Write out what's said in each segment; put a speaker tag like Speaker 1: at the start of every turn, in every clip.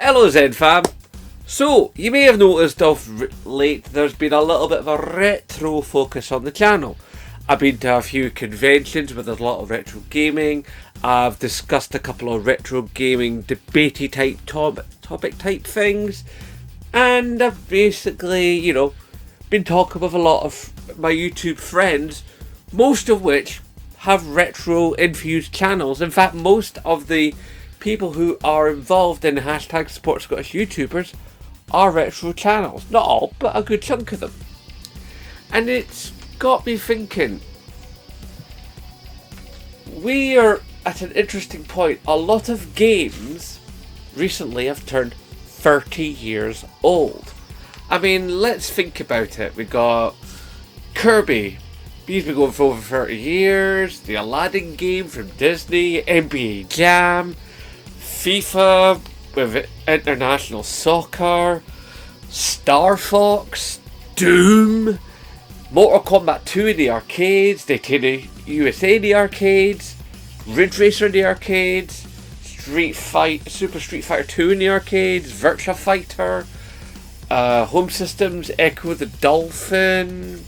Speaker 1: Hello Zen fam. So, you may have noticed of late there's been a little bit of a retro focus on the channel. I've been to a few conventions where there's a lot of retro gaming. I've discussed a couple of retro gaming debatey type topic type things. And I've basically, been talking with a lot of my YouTube friends, most of which have retro infused channels. In fact, most of the people who are involved in hashtag support Scottish YouTubers are retro channels. Not all, but a good chunk of them. And it's got me thinking, we are at an interesting point. A lot of games recently have turned 30 years old. I mean, let's think about it. We got Kirby. He's been going for over 30 years. The Aladdin game from Disney. NBA Jam. FIFA with international soccer. Star Fox. Doom. Mortal Kombat 2 in the arcades. Daytona USA in the arcades. Ridge Racer in the arcades. Super Street Fighter 2 in the arcades. Virtua Fighter. Home Systems, Echo the Dolphin.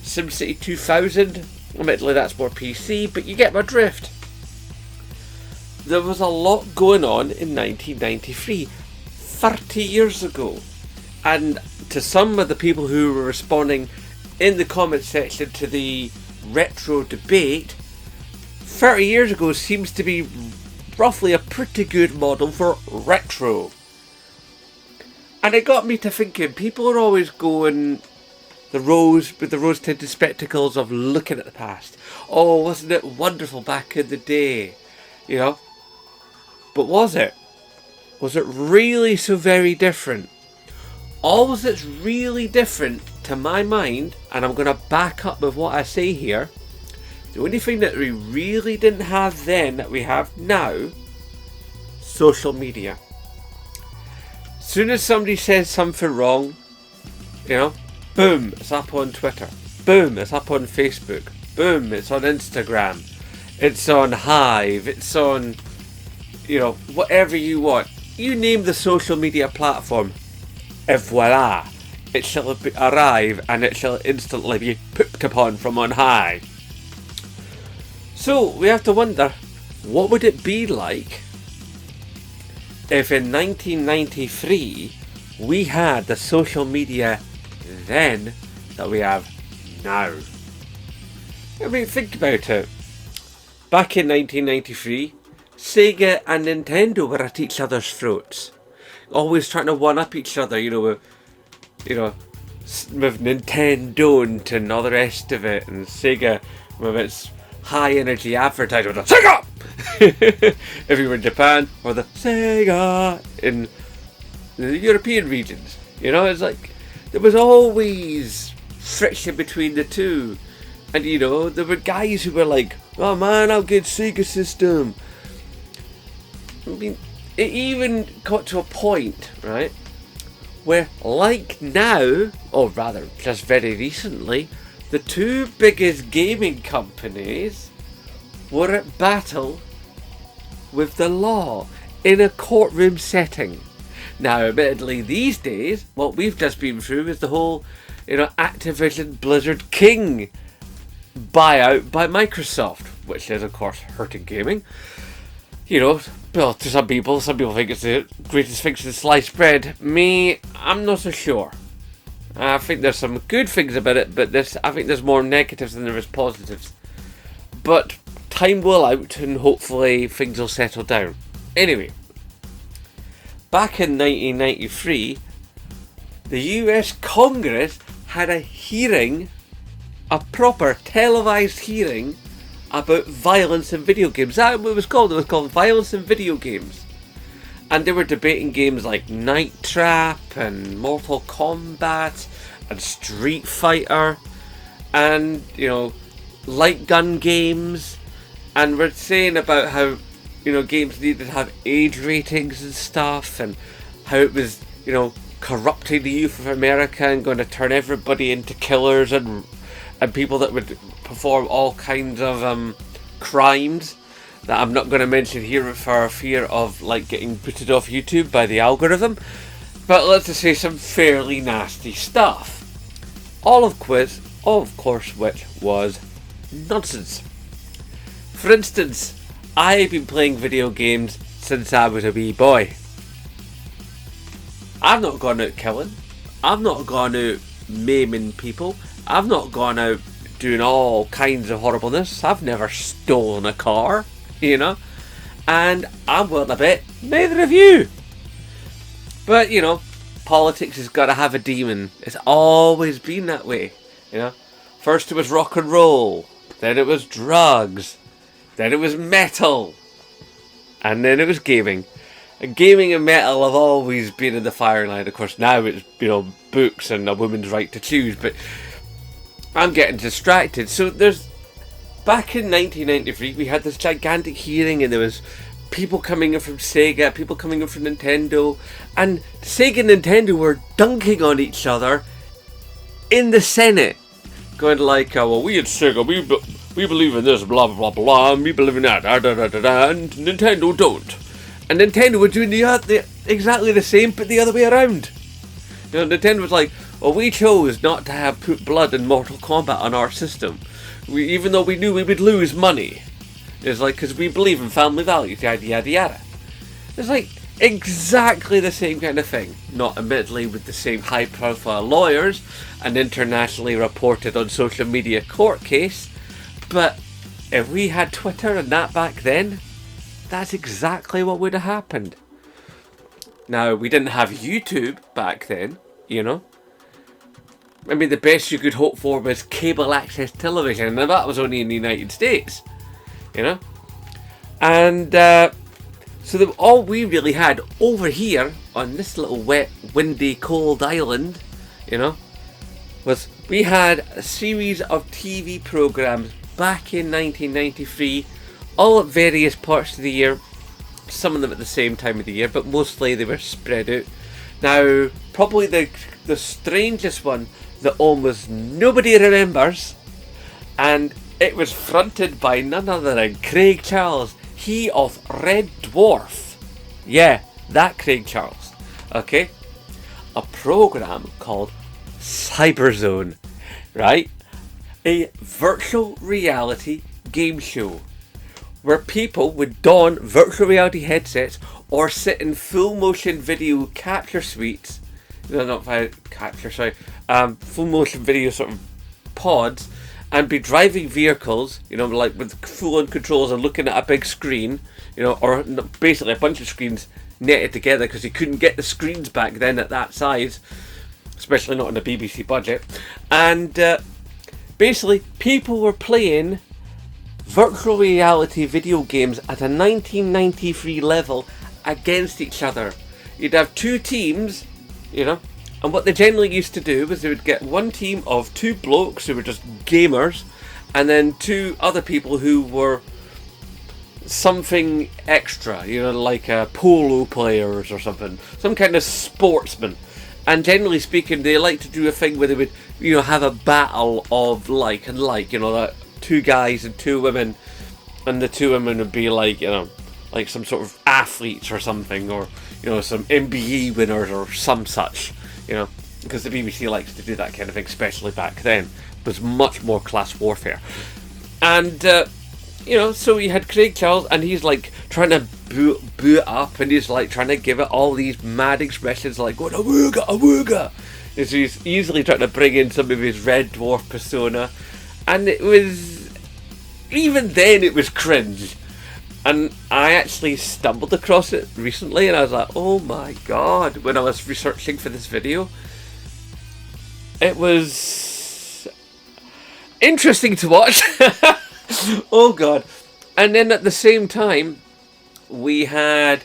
Speaker 1: SimCity 2000. Admittedly that's more PC, but you get my drift. There was a lot going on in 1993, 30 years ago. And to some of the people who were responding in the comment section to the retro debate, 30 years ago seems to be roughly a pretty good model for retro. And it got me to thinking, people are always going with the rose-tinted spectacles of looking at the past. Oh, wasn't it wonderful back in the day? But was it? Was it really so very different? All that's really different to my mind, and I'm going to back up with what I say here, the only thing that we really didn't have then that we have now, social media. As soon as somebody says something wrong, boom, it's up on Twitter. Boom, it's up on Facebook. Boom, it's on Instagram. It's on Hive. It's on, whatever you want. You name the social media platform, et voila, it shall arrive and it shall instantly be pooped upon from on high. So we have to wonder, what would it be like if in 1993 we had the social media then that we have now? I mean, think about it. Back in 1993, Sega and Nintendo were at each other's throats, always trying to one-up each other, with Nintendo and all the rest of it, and Sega with its high-energy advertising with the Sega! If you were in Japan, or the Sega in the European regions. It's like there was always friction between the two. And there were guys who were like, oh man, I'll get Sega system. I mean, it even got to a point, right, where like now, or rather just very recently, the two biggest gaming companies were at battle with the law in a courtroom setting. Now, admittedly, these days, what we've just been through is the whole, Activision Blizzard King buyout by Microsoft, which is, of course, hurting gaming. Well, to some people think it's the greatest thing since sliced bread. Me, I'm not so sure. I think there's some good things about it, but I think there's more negatives than there is positives. But time will out, and hopefully things will settle down. Anyway, back in 1993, the US Congress had a hearing, a proper televised hearing, about violence in video games. That's what it was called. It was called Violence in Video Games. And they were debating games like Night Trap and Mortal Kombat and Street Fighter and, light gun games. And we're saying about how, games needed to have age ratings and stuff, and how it was, corrupting the youth of America and going to turn everybody into killers and people that would perform all kinds of crimes. that I'm not going to mention here for fear of like getting booted off YouTube by the algorithm. But let's just say some fairly nasty stuff. All of course, which was nonsense. For instance, I've been playing video games since I was a wee boy. I've not gone out killing. I've not gone out maiming people. I've not gone out doing all kinds of horribleness. I've never stolen a car, you know. And I'm willing to bet neither of you. But, you know, politics has got to have a demon. It's always been that way, you know. First it was rock and roll. Then it was drugs. Then it was metal. And then it was gaming. And gaming and metal have always been in the fireline. Of course, now it's, you know, books and a woman's right to choose. But I'm getting distracted. So back in 1993, we had this gigantic hearing, and there was people coming in from Sega, people coming in from Nintendo, and Sega and Nintendo were dunking on each other in the Senate, going like, well, we at Sega, we believe in this, blah blah blah, and we believe in that, da da da da da, and Nintendo don't. And Nintendo were doing exactly the same, but the other way around. You know, Nintendo was like, well, we chose not to have put blood in Mortal Kombat on our system, even though we knew we would lose money. It's like, because we believe in family values, yada yada yada. It's like exactly the same kind of thing. Not admittedly with the same high profile lawyers, an internationally reported on social media court case, but if we had Twitter and that back then, that's exactly what would have happened. Now, we didn't have YouTube back then, you know. I mean, the best you could hope for was cable access television, and that was only in the United States, you know. And so all we really had over here on this little wet, windy, cold island, you know, was we had a series of TV programs back in 1993, all at various parts of the year, some of them at the same time of the year, but mostly they were spread out. Now, probably the strangest one that almost nobody remembers, and it was fronted by none other than Craig Charles, he of Red Dwarf. Yeah, that Craig Charles. Okay? A program called Cyberzone, right? A virtual reality game show where people would don virtual reality headsets or sit in full motion video capture suites. No, not capture, sorry. Full motion video sort of pods, and be driving vehicles, you know, like with full on controls and looking at a big screen, you know, or basically a bunch of screens netted together because you couldn't get the screens back then at that size, especially not on the BBC budget. And basically, people were playing virtual reality video games at a 1993 level against each other. You'd have two teams, you know, and what they generally used to do was they would get one team of two blokes who were just gamers, and then two other people who were something extra, you know, like polo players or something, some kind of sportsman. And generally speaking, they like to do a thing where they would, you know, have a battle of like and like, you know, that two guys and two women, and the two women would be like, you know, like some sort of athletes or something, or, you know, some MBE winners or some such, you know, because the BBC likes to do that kind of thing, especially back then. It was much more class warfare. And, you know, so you had Craig Charles, and he's like trying to boot it up, and he's like trying to give it all these mad expressions like, going, awooga, awooga. And so he's easily trying to bring in some of his Red Dwarf persona. And it was, even then it was cringe. And I actually stumbled across it recently, and I was like, oh my god, when I was researching for this video. It was interesting to watch. Oh god. And then at the same time, we had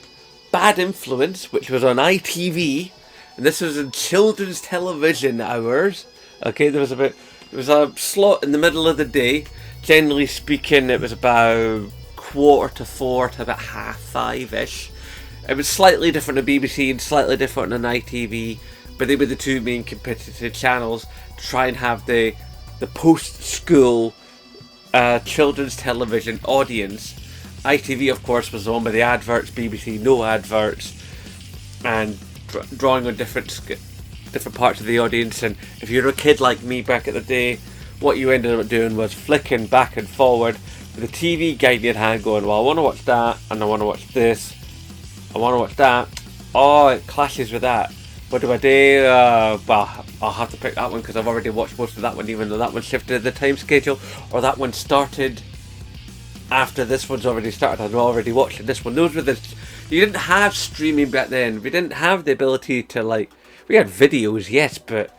Speaker 1: Bad Influence, which was on ITV, and this was in children's television hours. Okay, there was a slot in the middle of the day. Generally speaking, it was about 4:45 to about 5:30ish. It was slightly different on BBC and slightly different on ITV, but they were the two main competitive channels to try and have the post-school children's television audience. ITV, of course, was the one with the adverts. BBC, no adverts, and drawing on different parts of the audience. And if you're a kid like me back at the day, what you ended up doing was flicking back and forward with the TV guide in your hand, going, well, I want to watch that, and I want to watch this, I want to watch that. Oh, it clashes with that. What do I do? Well, I'll have to pick that one because I've already watched most of that one, even though that one shifted the time schedule, or that one started after this one's already started. I've already watched this one. Those were the... You didn't have streaming back then. We didn't have the ability to, like... We had videos, yes, but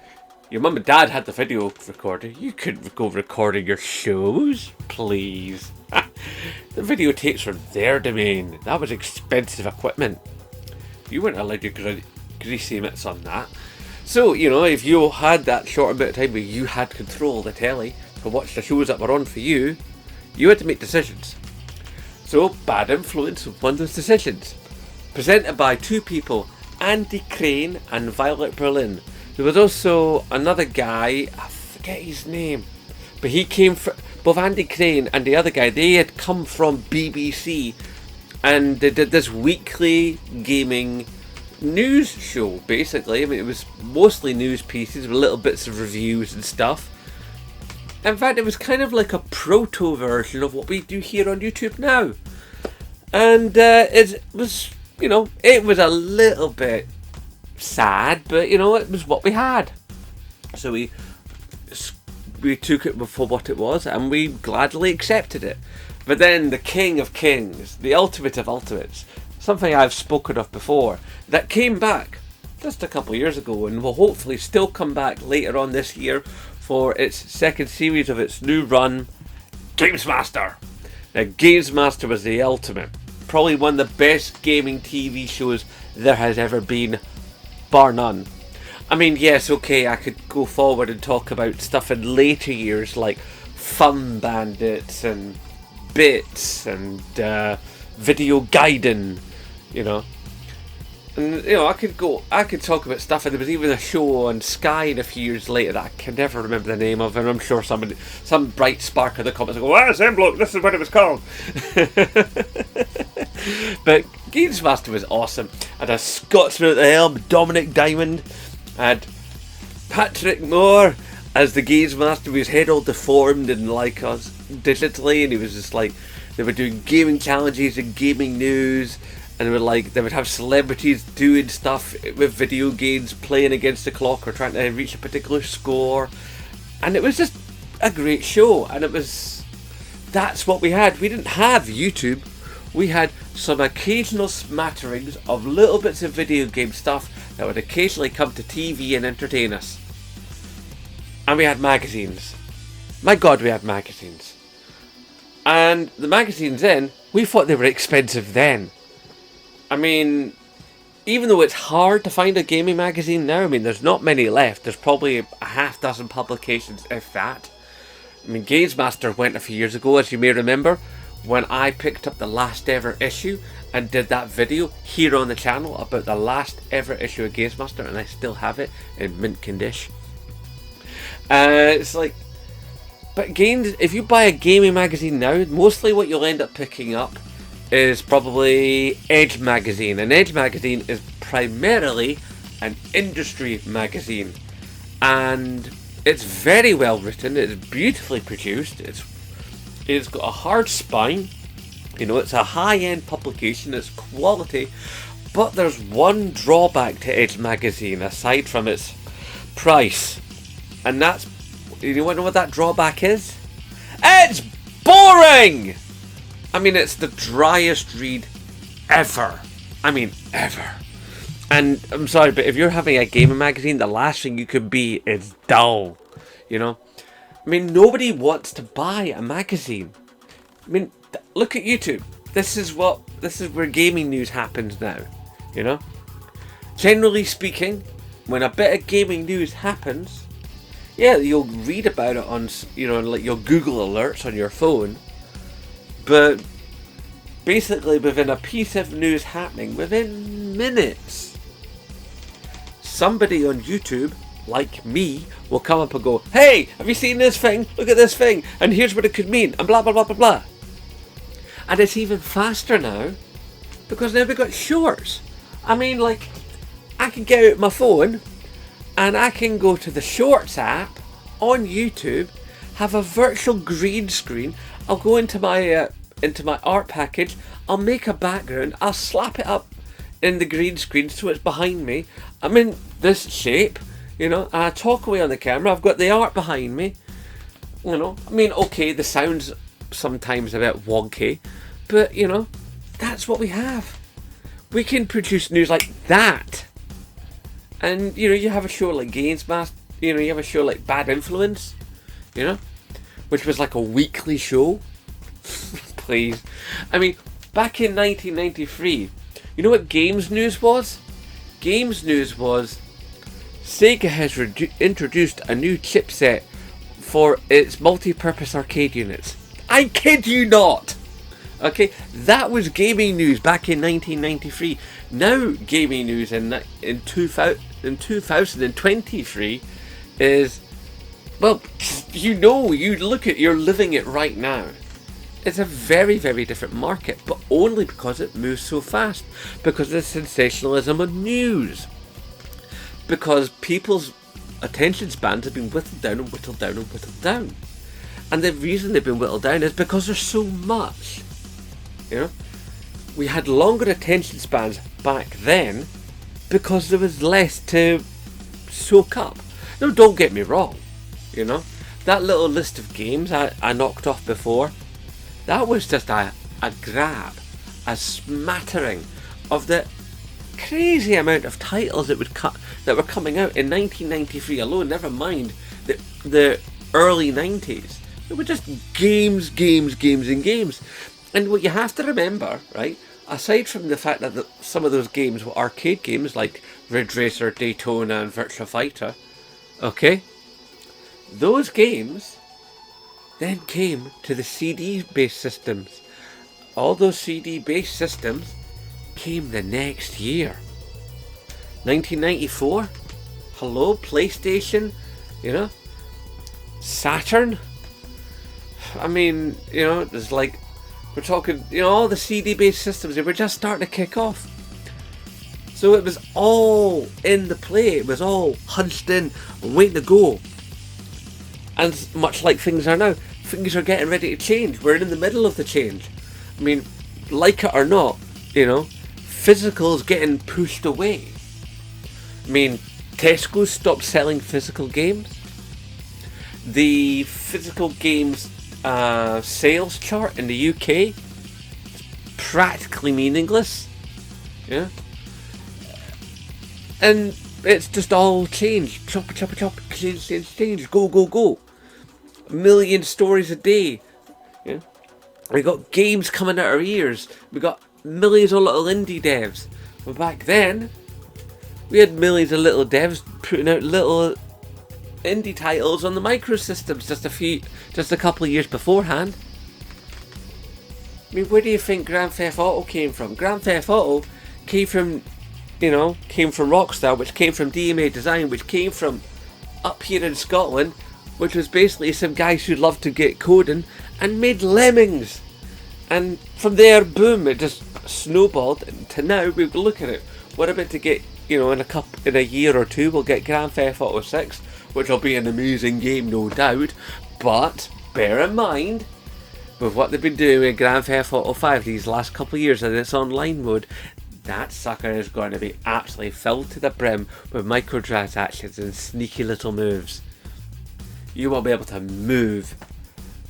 Speaker 1: your mum and dad had the video recorder. You couldn't go recording your shows, please. The videotapes were their domain. That was expensive equipment. You weren't allowed to greasy mitts on that. So, you know, if you had that short amount of time where you had control of the telly to watch the shows that were on for you, you had to make decisions. So, Bad Influence was one of those decisions. Presented by two people, Andy Crane and Violet Berlin. There was also another guy, I forget his name, but he came from, both Andy Crane and the other guy, they had come from BBC, and they did this weekly gaming news show, basically. I mean, it was mostly news pieces with little bits of reviews and stuff. In fact, it was kind of like a proto version of what we do here on YouTube now. And it was, you know, it was a little bit sad, but, you know, it was what we had. So we took it for what it was, and we gladly accepted it. But then the King of Kings, the ultimate of ultimates, something I've spoken of before, that came back just a couple of years ago and will hopefully still come back later on this year for its second series of its new run, Gamesmaster. Now, Gamesmaster was the ultimate. Probably one of the best gaming TV shows there has ever been, bar none. I mean, yes, okay, I could go forward and talk about stuff in later years like Fun Bandits and Bits and Video Gaiden, you know. And, you know, I could talk about stuff, and there was even a show on Sky a few years later that I can never remember the name of, and I'm sure some bright spark in the comments will go, "Ah, same bloke, this is what it was called." But Gamesmaster was awesome. And a Scotsman at the helm, Dominic Diamond, and Patrick Moore as the Gamesmaster with his head all deformed and like us digitally, and he was just like, they were doing gaming challenges and gaming news. And they would have celebrities doing stuff with video games, playing against the clock or trying to reach a particular score. And it was just a great show. And that's what we had. We didn't have YouTube. We had some occasional smatterings of little bits of video game stuff that would occasionally come to TV and entertain us. And we had magazines. My God, we had magazines. And the magazines then, we thought they were expensive then. I mean, even though it's hard to find a gaming magazine now, I mean, there's not many left. There's probably a half dozen publications, if that. I mean, Gamesmaster went a few years ago, as you may remember, when I picked up the last ever issue and did that video here on the channel about the last ever issue of Gamesmaster, and I still have it in mint condition. It's like, but games, if you buy a gaming magazine now, mostly what you'll end up picking up is probably Edge magazine, and Edge magazine is primarily an industry magazine, and it's very well written, it's beautifully produced, it's got a hard spine, you know, it's a high-end publication, it's quality. But there's one drawback to Edge magazine aside from its price, and that's, you want to know what that drawback is? It's boring! I mean, it's the driest read ever. I mean, ever. And I'm sorry, but if you're having a gaming magazine, the last thing you could be is dull. You know? I mean, nobody wants to buy a magazine. I mean, look at YouTube. This is where gaming news happens now. You know? Generally speaking, when a bit of gaming news happens, yeah, you'll read about it on, you know, like your Google alerts on your phone. But basically, within a piece of news happening, within minutes, somebody on YouTube, like me, will come up and go, "Hey, have you seen this thing? Look at this thing, and here's what it could mean," and blah blah blah blah blah. And it's even faster now, because now we've got shorts. I mean, like, I can get out my phone and I can go to the Shorts app on YouTube, have a virtual green screen. I'll go into my art package, I'll make a background, I'll slap it up in the green screen so it's behind me. I'm in this shape, you know, and I talk away on the camera, I've got the art behind me, you know. I mean, okay, the sound's sometimes a bit wonky, but, you know, that's what we have. We can produce news like that. And, you know, you have a show like Gamesmaster, you know, you have a show like Bad Influence, you know, which was like a weekly show. Please. I mean, back in 1993, you know what Games News was? Games News was Sega has introduced a new chipset for its multi-purpose arcade units. I kid you not! Okay, that was gaming news back in 1993. Now, gaming news in 2023 is, well, you know, you're living it right now. It's a very, very different market, but only because it moves so fast. Because of the sensationalism of news. Because people's attention spans have been whittled down and whittled down and whittled down. And the reason they've been whittled down is because there's so much. You know, we had longer attention spans back then because there was less to soak up. No, don't get me wrong. You know, that little list of games I knocked off before, that was just a grab, a smattering of the crazy amount of titles that were coming out in 1993 alone. Never mind the early 90s. It were just games, and games. And what you have to remember, right, aside from the fact that some of those games were arcade games like Ridge Racer, Daytona and Virtua Fighter, okay, those games then came to the CD-based systems. All those CD-based systems came the next year. 1994, hello, PlayStation, you know, Saturn. I mean, you know, there's like, we're talking, you know, all the CD-based systems, they were just starting to kick off. So it was all in the play, it was all hunched in, waiting to go. And much like things are now, things are getting ready to change. We're in the middle of the change. I mean, like it or not, you know, physical is getting pushed away. I mean, Tesco stopped selling physical games. The physical games sales chart in the UK is practically meaningless. Yeah. And it's just all change. Chop, change. Go. A million stories a day. Yeah. We got games coming out our ears. We got millions of little indie devs. But back then, we had millions of little devs putting out little indie titles on the microsystems just a couple of years beforehand. I mean, where do you think Grand Theft Auto came from? Grand Theft Auto came from Rockstar, which came from DMA Design, which came from up here in Scotland, which was basically some guys who loved to get coding and made Lemmings. And from there, boom, it just snowballed to now. We look at it. We're about to get, you know, in a year or two, we'll get Grand Theft Auto 6, which will be an amazing game, no doubt. But bear in mind, with what they've been doing with Grand Theft Auto 5 these last couple of years in its online mode, that sucker is going to be absolutely filled to the brim with microtransactions and sneaky little moves. You won't be able to move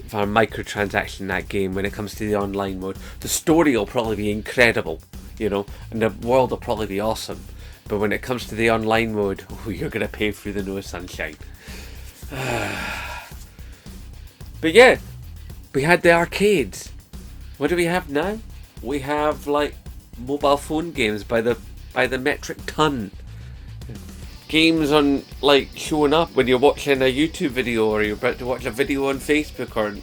Speaker 1: for a microtransaction in that game when it comes to the online mode. The story will probably be incredible, you know, and the world will probably be awesome. But when it comes to the online mode, you're going to pay through the nose, sunshine. But yeah, we had the arcades. What do we have now? We have like mobile phone games by the metric ton. Games on like showing up when you're watching a YouTube video or you're about to watch a video on Facebook or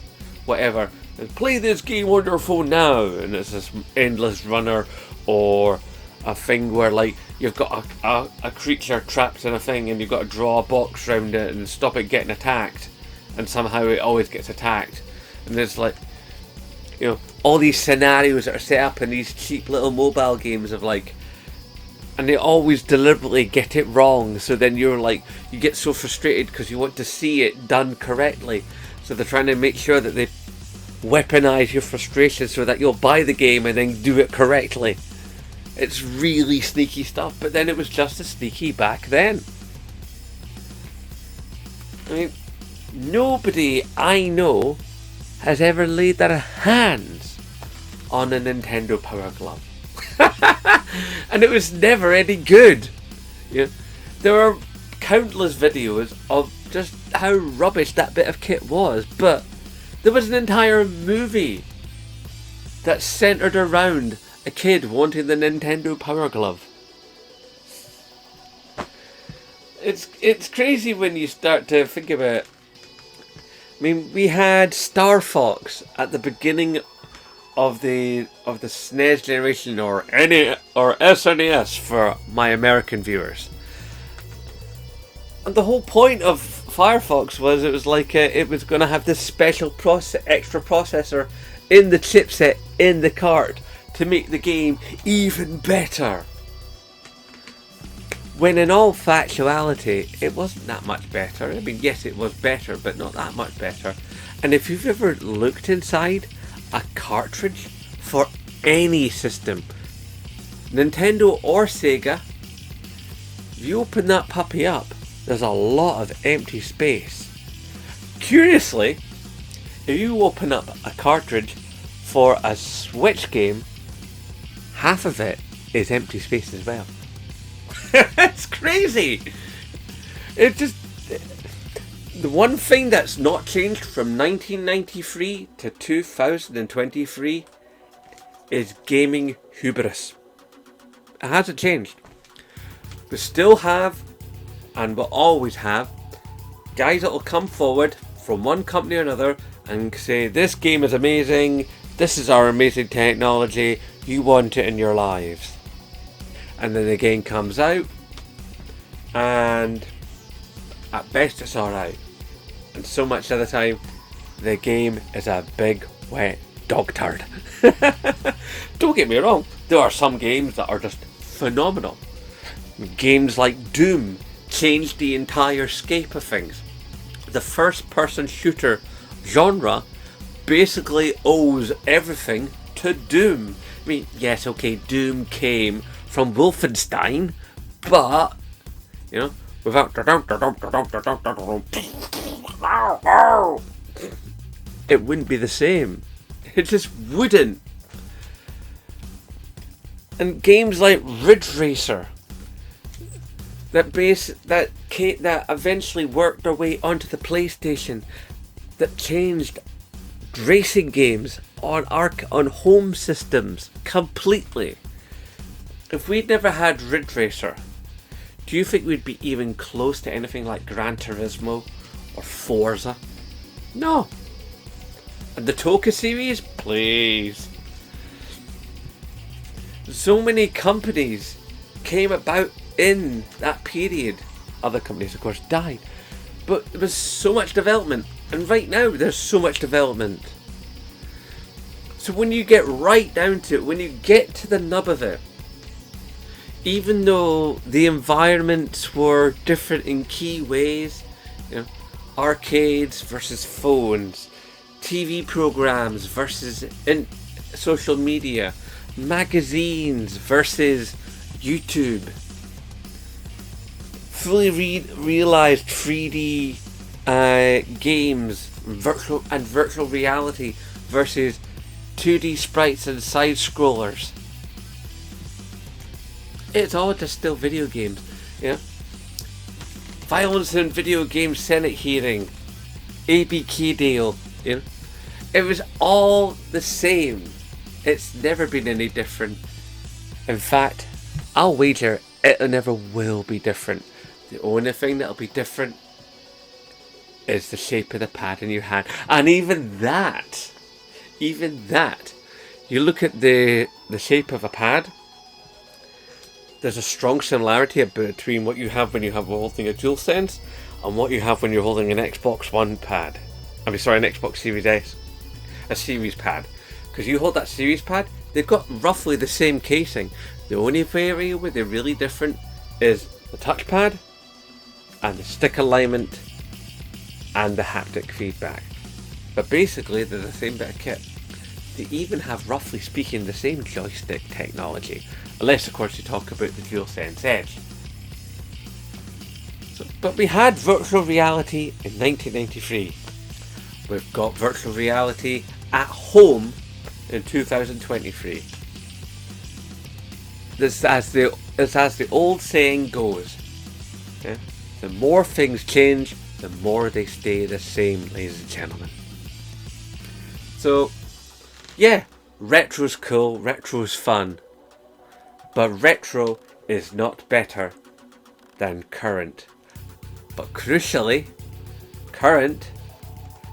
Speaker 1: whatever. And play this game on your phone now, and it's this endless runner or a thing where like you've got a creature trapped in a thing and you've got to draw a box around it and stop it getting attacked, and somehow it always gets attacked. And there's like, you know, all these scenarios that are set up in these cheap little mobile games of like, and they always deliberately get it wrong, so then you're like, you get so frustrated because you want to see it done correctly, so they're trying to make sure that they weaponize your frustration so that you'll buy the game and then do it correctly. It's really sneaky stuff, but then it was just as sneaky back then. I mean, nobody I know has ever laid their hands on a Nintendo Power Glove. And it was never any good. You know, there are countless videos of just how rubbish that bit of kit was, but there was an entire movie that centered around a kid wanting the Nintendo Power Glove. It's crazy when you start to think about it. I mean, we had Star Fox at the beginning of the SNES generation, or SNES for my American viewers. And the whole point of Firefox was it was like it was going to have this special extra processor in the chipset in the card to make the game even better. When in all factuality, it wasn't that much better. I mean, yes, it was better, but not that much better. And if you've ever looked inside a cartridge for any system, Nintendo or Sega, if you open that puppy up, there's a lot of empty space. Curiously, if you open up a cartridge for a Switch game, half of it is empty space as well. It's crazy. It just, the one thing that's not changed from 1993 to 2023 is gaming hubris. It hasn't changed. We still have, and will always have, guys that will come forward from one company or another and say, this game is amazing, this is our amazing technology, you want it in your lives. And then the game comes out, and at best it's alright. And so much of the time, the game is a big, wet dog turd. Don't get me wrong, there are some games that are just phenomenal. Games like Doom changed the entire scape of things. The first-person shooter genre basically owes everything to Doom. I mean, yes, okay, Doom came from Wolfenstein, but, you know, without it wouldn't be the same. It just wouldn't. And games like Ridge Racer that eventually worked their way onto the PlayStation, that changed racing games on home systems completely. If we'd never had Ridge Racer, do you think we'd be even close to anything like Gran Turismo or Forza? No. And the Toka series? Please. So many companies came about in that period. Other companies, of course, died. But there was so much development. And right now, there's so much development. So when you get right down to it, when you get to the nub of it, even though the environments were different in key ways, you know, arcades versus phones, TV programs versus social media, magazines versus YouTube, fully realized 3D games, virtual reality versus 2D sprites and side scrollers. It's all just still video games, you know. Violence in video game Senate hearing, ABK deal, you know. It was all the same. It's never been any different. In fact, I'll wager it never will be different. The only thing that'll be different is the shape of the pad in your hand. And even that, you look at the shape of a pad, there's a strong similarity between what you have when you're holding a DualSense and what you have when you're holding an Xbox One pad. An Xbox Series S, a Series pad. Because you hold that Series pad, they've got roughly the same casing. The only area where they're really different is the touchpad and the stick alignment and the haptic feedback. But basically they're the same bit of kit. They even have, roughly speaking, the same joystick technology. Unless of course you talk about the DualSense Edge. But we had virtual reality in 1993. We've got virtual reality at home in 2023. It's as the old saying goes. Okay? The more things change, the more they stay the same, ladies and gentlemen. So, yeah, retro's cool, retro's fun. But retro is not better than current. But crucially, current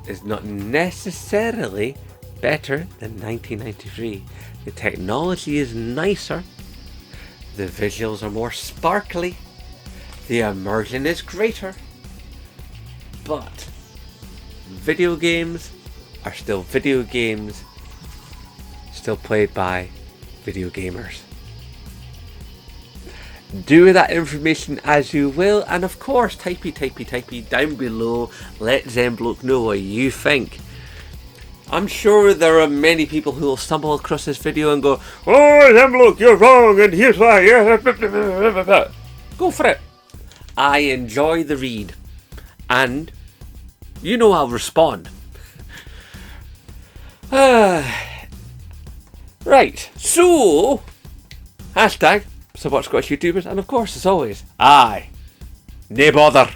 Speaker 1: is not necessarily better than 1993. The technology is nicer, the visuals are more sparkly, the immersion is greater, but video games are still video games, still played by video gamers. Do with that information as you will, and of course typey down below, let Zembloke know what you think. I'm sure there are many people who will stumble across this video and go, "Oh Zembloke, you're wrong and here's why." Go for it. I enjoy the read, and you know I'll respond. Right, so hashtag support Scottish YouTubers, and of course, as always, aye, nae bother.